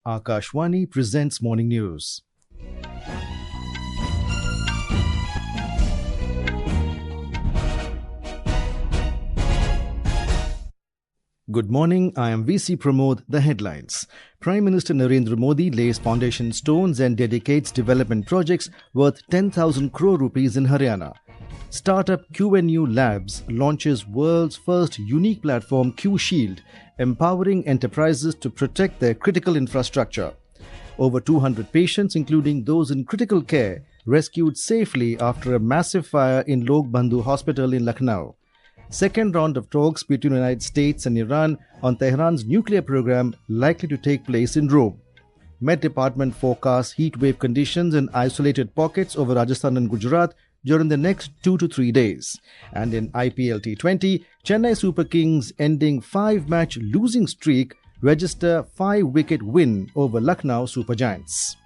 Akashwani presents Morning News. Good morning, I am VC Pramod. The headlines. Prime Minister Narendra Modi lays foundation stones and dedicates development projects worth 10,000 crore rupees in Haryana. Startup QNu Labs launches world's first unique platform Q Shield, empowering enterprises to protect their critical infrastructure. Over 200 patients, including those in critical care, rescued safely after a massive fire in Lok Bandhu Hospital in Lucknow. Second round of talks between the United States and Iran on Tehran's nuclear program likely to take place in Rome. Met Department forecasts heat wave conditions in isolated pockets over Rajasthan and Gujarat during the next 2 to 3 days. And in IPL T20, Chennai Super Kings ending 5-match losing streak register 5-wicket win over Lucknow Super Giants.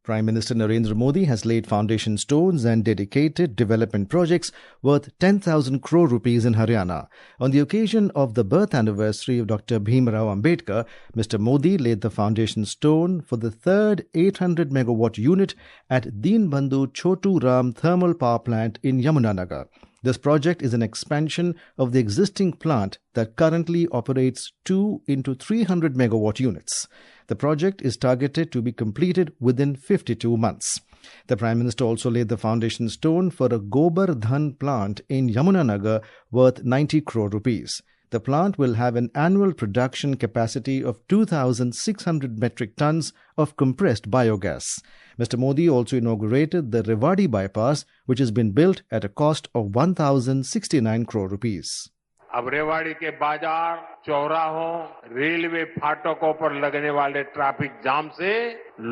Prime Minister Narendra Modi has laid foundation stones and dedicated development projects worth 10,000 crore rupees in Haryana. On the occasion of the birth anniversary of Dr. Bhimrao Ambedkar, Mr. Modi laid the foundation stone for the third 800-megawatt unit at Deenbandhu Chotu Ram Thermal Power Plant in Yamunanagar. This project is an expansion of the existing plant that currently operates 2 into 300 megawatt units. The project is targeted to be completed within 52 months. The Prime Minister also laid the foundation stone for a Gobar Dhan plant in Yamunanagar worth 90 crore rupees. The plant will have an annual production capacity of 2,600 metric tons of compressed biogas. Mr. Modi also inaugurated the Rewari bypass, which has been built at a cost of 1,069 crore rupees. अब रेवाड़ी के बाजार, चौराहों, railway फाटकों पर लगने वाले traffic jam से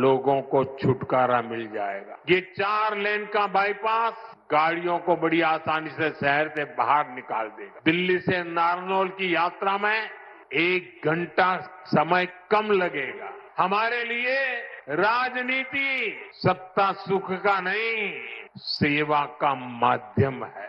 लोगों को छुटकारा मिल जाएगा। ये 4 लेन का बाईपास गाड़ियों को बड़ी आसानी से शहर से बाहर निकाल देगा। दिल्ली से नारनौल की यात्रा में 1 घंटा समय कम लगेगा। हमारे लिए राजनीति सत्ता सुख का नहीं, सेवा का माध्यम है।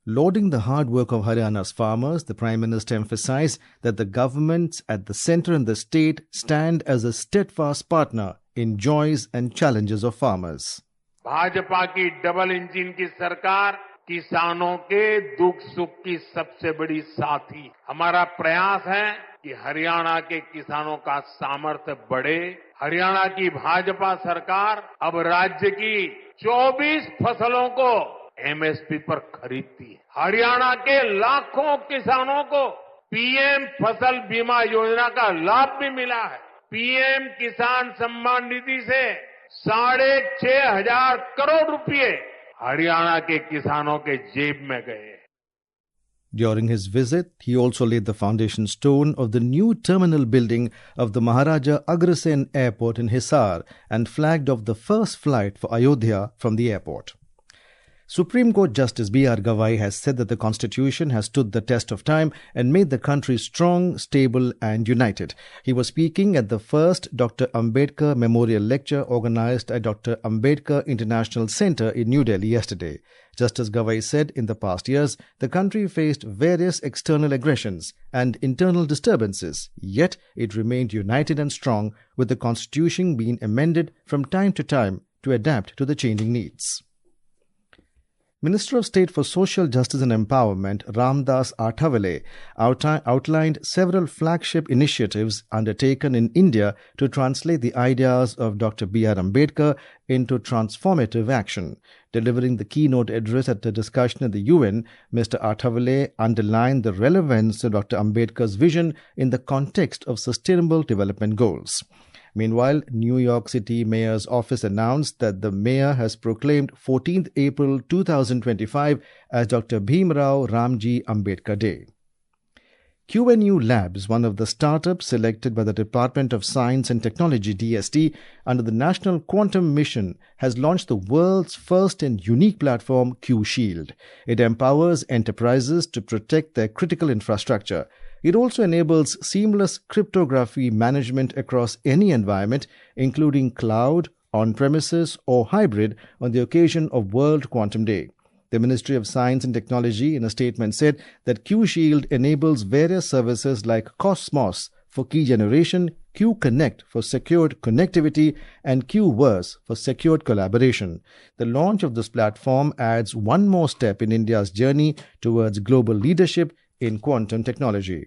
Lauding the hard work of Haryana's farmers, the Prime Minister emphasized that the governments at the centre and the state stand as a steadfast partner in joys and challenges of farmers. Bhajpa की double engine की सरकार किसानों के दुख सुख की सबसे बड़ी साथी। हमारा प्रयास है कि हरियाणा के किसानों का सामर्थ्य बढ़े। हरियाणा की भाजपा सरकार अब राज्य की 24 फसलों को एमएसपी पर खरीदती है। हरियाणा के लाखों किसानों को पीएम फसल बीमा योजना का लाभ भी मिला है। पीएम किसान सम्मान निधि से 6,500 करोड़ रुपए हरियाणा के किसानों के जेब में गए। During his visit, he also laid the foundation stone of the new terminal building of the Maharaja Agrasen Airport in Hisar and flagged off the first flight for Ayodhya from the airport. Supreme Court Justice B.R. Gavai has said that the Constitution has stood the test of time and made the country strong, stable and united. He was speaking at the first Dr. Ambedkar Memorial Lecture organized at Dr. Ambedkar International Centre in New Delhi yesterday. Justice Gavai said in the past years, the country faced various external aggressions and internal disturbances, yet it remained united and strong, with the Constitution being amended from time to time to adapt to the changing needs. Minister of State for Social Justice and Empowerment Ramdas Athavale outlined several flagship initiatives undertaken in India to translate the ideas of Dr. B.R. Ambedkar into transformative action. Delivering the keynote address at a discussion at the UN, Mr. Athavale underlined the relevance of Dr. Ambedkar's vision in the context of Sustainable Development Goals. Meanwhile, New York City Mayor's office announced that the mayor has proclaimed 14th April 2025 as Dr. Bhimrao Ramji Ambedkar Day. QNu Labs, one of the startups selected by the Department of Science and Technology DST under the National Quantum Mission, has launched the world's first and unique platform Q Shield. It empowers enterprises to protect their critical infrastructure. It also enables seamless cryptography management across any environment, including cloud, on-premises or hybrid, on the occasion of World Quantum Day. The Ministry of Science and Technology in a statement said that QShield enables various services like Cosmos for key generation, QConnect for secured connectivity, and QVerse for secured collaboration. The launch of this platform adds one more step in India's journey towards global leadership in quantum technology.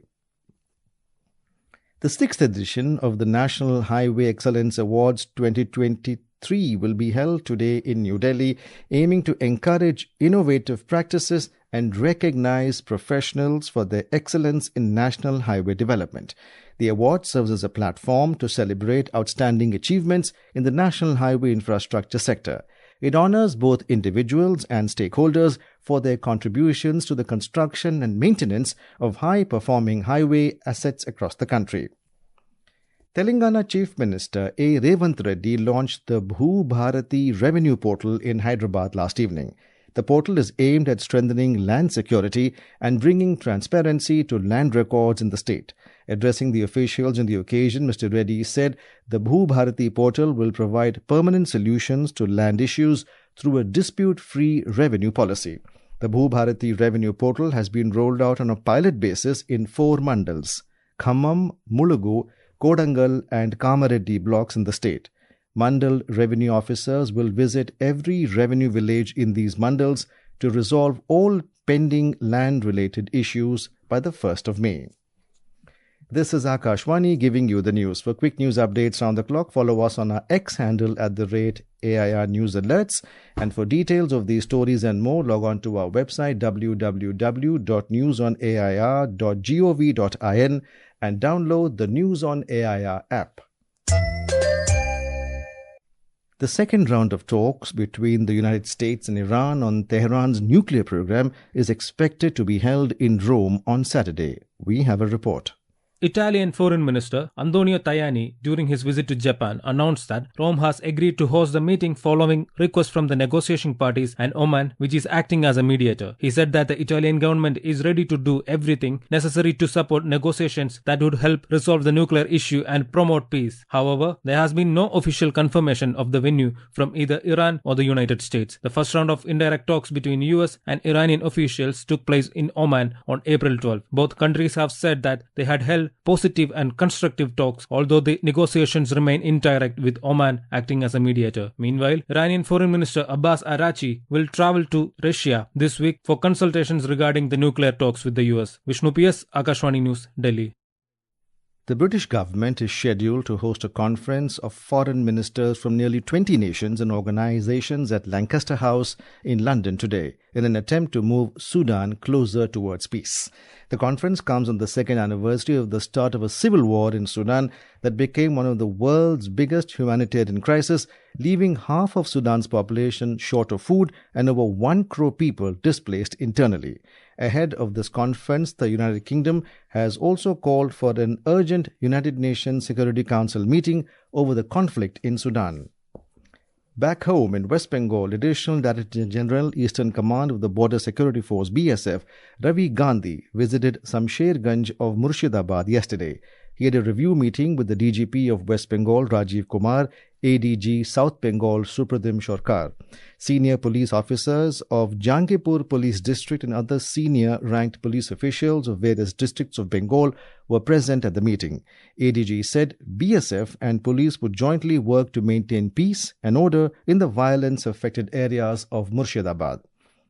The 6th edition of the National Highway Excellence Awards 2023 will be held today in New Delhi, aiming to encourage innovative practices and recognize professionals for their excellence in national highway development. The award serves as a platform to celebrate outstanding achievements in the national highway infrastructure sector. It honors both individuals and stakeholders for their contributions to the construction and maintenance of high-performing highway assets across the country. Telangana Chief Minister A. Revant Reddy launched the Bhu Bharati Revenue Portal in Hyderabad last evening. The portal is aimed at strengthening land security and bringing transparency to land records in the state. Addressing the officials on the occasion, Mr. Reddy said the Bhu Bharati portal will provide permanent solutions to land issues through a dispute-free revenue policy. The Bhu Bharati Revenue Portal has been rolled out on a pilot basis in 4 mandals: Khammam, Mulugu, Kodangal and Kamareddy blocks in the state. Mandal revenue officers will visit every revenue village in these mandals to resolve all pending land-related issues by the 1st of May. This is Akashwani giving you the news. For quick news updates round the clock, follow us on our X handle @AIR News Alerts. And for details of these stories and more, log on to our website www.newsonair.gov.in and download the News on AIR app. The second round of talks between the United States and Iran on Tehran's nuclear program is expected to be held in Rome on Saturday. We have a report. Italian Foreign Minister Antonio Tajani, during his visit to Japan, announced that Rome has agreed to host the meeting following requests from the negotiating parties and Oman, which is acting as a mediator. He said that the Italian government is ready to do everything necessary to support negotiations that would help resolve the nuclear issue and promote peace. However, there has been no official confirmation of the venue from either Iran or the United States. The first round of indirect talks between US and Iranian officials took place in Oman on April 12. Both countries have said that they had held positive and constructive talks, although the negotiations remain indirect, with Oman acting as a mediator. Meanwhile, Iranian Foreign Minister Abbas Araghchi will travel to Russia this week for consultations regarding the nuclear talks with the US. Vishnu PS, Akashwani News, Delhi. The British government is scheduled to host a conference of foreign ministers from nearly 20 nations and organizations at Lancaster House in London today, in an attempt to move Sudan closer towards peace. The conference comes on the second anniversary of the start of a civil war in Sudan that became one of the world's biggest humanitarian crises, leaving half of Sudan's population short of food and over 1 crore people displaced internally. Ahead of this conference, the United Kingdom has also called for an urgent United Nations Security Council meeting over the conflict in Sudan. Back home in West Bengal, Additional Director General, Eastern Command of the Border Security Force BSF, Ravi Gandhi, visited Samsherganj of Murshidabad yesterday. He had a review meeting with the DGP of West Bengal, Rajiv Kumar, ADG South Bengal, Supratim Shorkar. Senior police officers of Jangipur Police District and other senior ranked police officials of various districts of Bengal were present at the meeting. ADG said BSF and police would jointly work to maintain peace and order in the violence-affected areas of Murshidabad.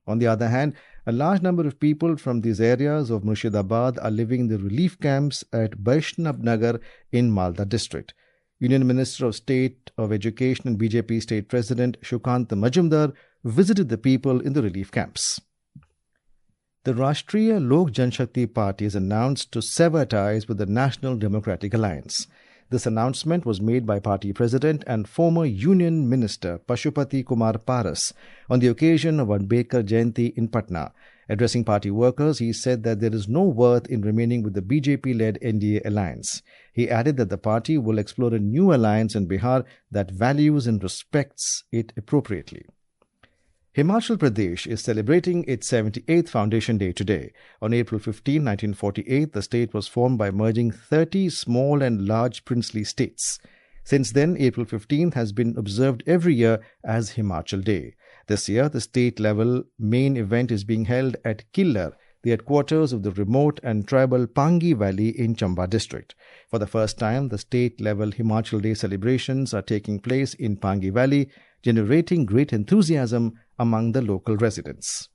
On the other hand, a large number of people from these areas of Murshidabad are living in the relief camps at Vaishnav Nagar in Malda district. Union Minister of State of Education and BJP State President Shukant Majumdar visited the people in the relief camps. The Rashtriya Lok Janshakti Party has announced to sever ties with the National Democratic Alliance. This announcement was made by party president and former Union Minister Pashupati Kumar Paras on the occasion of Ambedkar Jayanti in Patna. Addressing party workers, he said that there is no worth in remaining with the BJP-led NDA alliance. He added that the party will explore a new alliance in Bihar that values and respects it appropriately. Himachal Pradesh is celebrating its 78th Foundation Day today. On April 15, 1948, the state was formed by merging 30 small and large princely states. Since then, April 15th has been observed every year as Himachal Day. This year, the state-level main event is being held at Killar, the headquarters of the remote and tribal Pangi Valley in Chamba district. For the first time, the state-level Himachal Day celebrations are taking place in Pangi Valley, generating great enthusiasm among the local residents.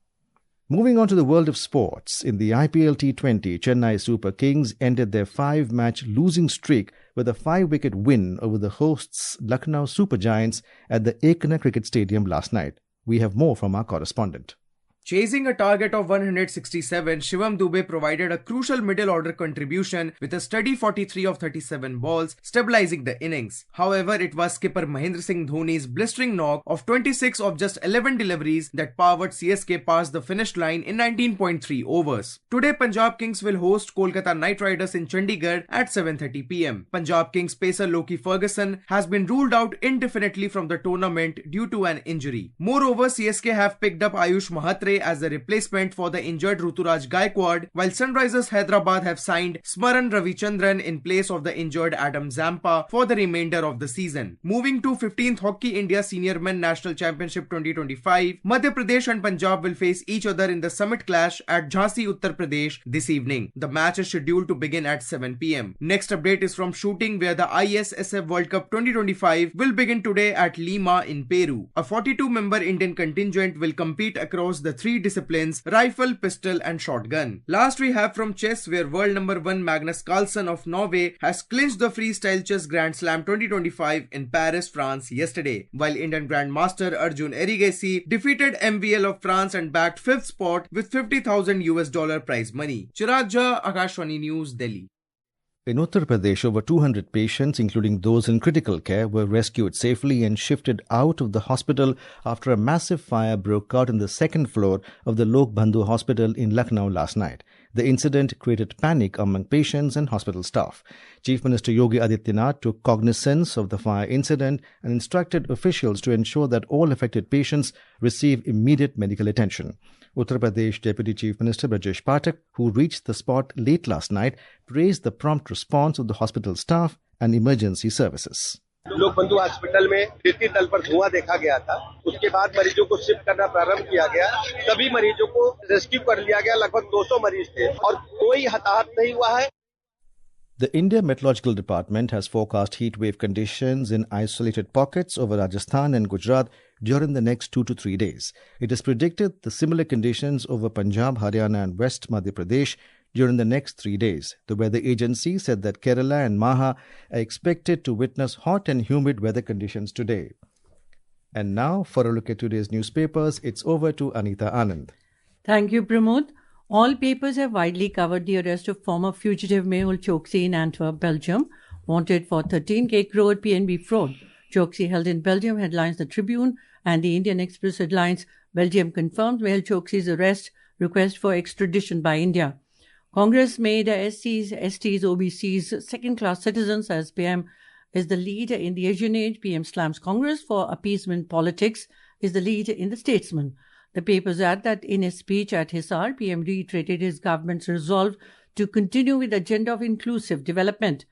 Moving on to the world of sports, in the IPL T20, Chennai Super Kings ended their 5-match losing streak with a 5-wicket win over the hosts Lucknow Super Giants at the Ekana Cricket Stadium last night. We have more from our correspondent. Chasing a target of 167, Shivam Dube provided a crucial middle-order contribution with a steady 43 of 37 balls, stabilizing the innings. However, it was skipper Mahendra Singh Dhoni's blistering knock of 26 of just 11 deliveries that powered CSK past the finish line in 19.3 overs. Today, Punjab Kings will host Kolkata Knight Riders in Chandigarh at 7:30 p.m. Punjab Kings pacer Loki Ferguson has been ruled out indefinitely from the tournament due to an injury. Moreover, CSK have picked up Ayush Mahatre as the replacement for the injured Ruturaj Gaikwad, while Sunrisers Hyderabad have signed Smaran Ravichandran in place of the injured Adam Zampa for the remainder of the season. Moving to 15th Hockey India Senior Men National Championship 2025, Madhya Pradesh and Punjab will face each other in the summit clash at Jhansi, Uttar Pradesh this evening. The match is scheduled to begin at 7 p.m. Next update is from shooting, where the ISSF World Cup 2025 will begin today at Lima in Peru. A 42-member Indian contingent will compete across the three disciplines: rifle, pistol and shotgun. Last we have from chess, where world number 1 Magnus Carlsen of Norway has clinched the freestyle chess Grand Slam 2025 in Paris, France yesterday, while Indian Grandmaster Arjun Erigesi defeated MVL of France and bagged 5th spot with $50,000 prize money. Chirag Jha, Akashvani News, Delhi. In Uttar Pradesh, over 200 patients, including those in critical care, were rescued safely and shifted out of the hospital after a massive fire broke out in the second floor of the Lok Bandhu Hospital in Lucknow last night. The incident created panic among patients and hospital staff. Chief Minister Yogi Adityanath took cognizance of the fire incident and instructed officials to ensure that all affected patients receive immediate medical attention. Uttar Pradesh Deputy Chief Minister Brajesh Pathak, who reached the spot late last night, praised the prompt response of the hospital staff and emergency services. लोक बंधु hospital में duty दल पर धुआं देखा गया था। उसके बाद मरीजों को शिफ्ट करना प्रारंभ किया गया। सभी मरीजों को रेस्क्यू कर लिया गया। लगभग 200 मरीज थे और कोई हताहत नहीं हुआ है। The India Meteorological Department has forecast heat wave conditions in isolated pockets over Rajasthan and Gujarat during the next 2 to 3 days. It has predicted the similar conditions over Punjab, Haryana and West Madhya Pradesh during the next 3 days. The weather agency said that Kerala and Maha are expected to witness hot and humid weather conditions today. And now, for a look at today's newspapers, it's over to Anita Anand. Thank you, Pramod. All papers have widely covered the arrest of former fugitive Mehul Choksi in Antwerp, Belgium, wanted for 13k crore PNB fraud. Choksi held in Belgium headlines The Tribune, and the Indian Express headlines Belgium confirmed Mehul Choksi's arrest, request for extradition by India. Congress made SCs, STs, OBCs second-class citizens as PM is the lead in the Asian Age. PM slams Congress for appeasement politics, is the lead in the Statesman. The papers add that in his speech at Hisar, PM reiterated his government's resolve to continue with the agenda of inclusive development.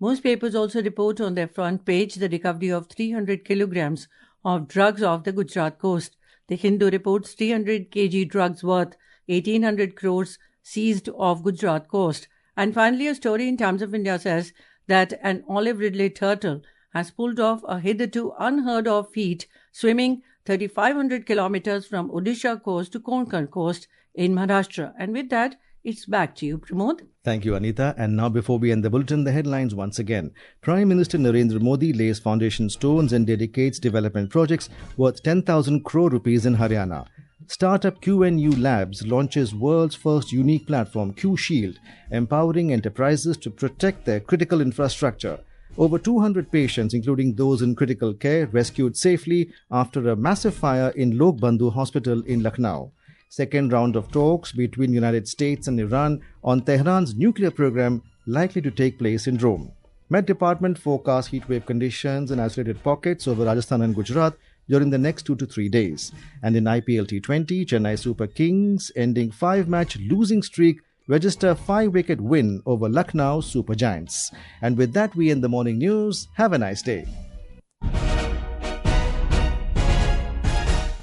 Most papers also report on their front page the recovery of 300 kilograms of drugs off the Gujarat coast. The Hindu reports 300 kg drugs worth 1,800 crores seized off Gujarat coast. And finally, a story in Times of India says that an olive ridley turtle has pulled off a hitherto unheard of feat, swimming 3,500 kilometers from Odisha coast to Konkan coast in Maharashtra. And with that, it's back to you, Pramod. Thank you, Anita. And now, before we end the bulletin, the headlines once again. Prime Minister Narendra Modi lays foundation stones and dedicates development projects worth 10,000 crore rupees in Haryana. Startup QNu Labs launches world's first unique platform, Q Shield, empowering enterprises to protect their critical infrastructure. Over 200 patients, including those in critical care, rescued safely after a massive fire in Lok Bandhu Hospital in Lucknow. Second round of talks between United States and Iran on Tehran's nuclear program likely to take place in Rome. Met Department forecasts heatwave conditions in isolated pockets over Rajasthan and Gujarat during the next 2 to 3 days. And in IPL T20, Chennai Super Kings, ending 5-match losing streak, register 5-wicket win over Lucknow Super Giants. And with that, we end the morning news. Have a nice day.